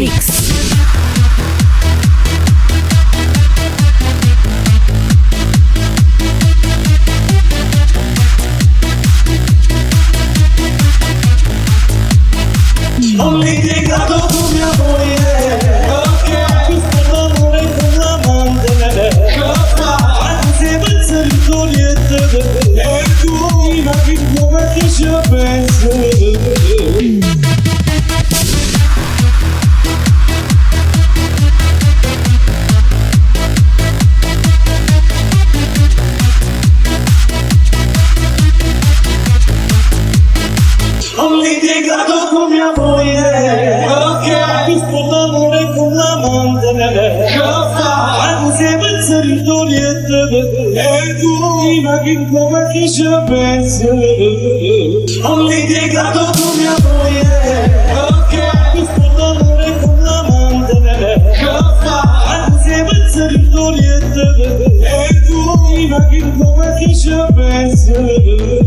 Mix. Ho litigato con mia moglie, ok, visto l'amore con l'amante, anche se penso di togliete, e tu, ma che come ti ci pensi? Ho litigato con mia moglie, ok, visto l'amore con l'amante, anche se penso di togliete, e tu, ma che come ti ci pensi? Ho litigato con mia moglie, ok, visto l'amore con l'amante, anche se penso di togliete, e tu, ma che come ti ci pensi?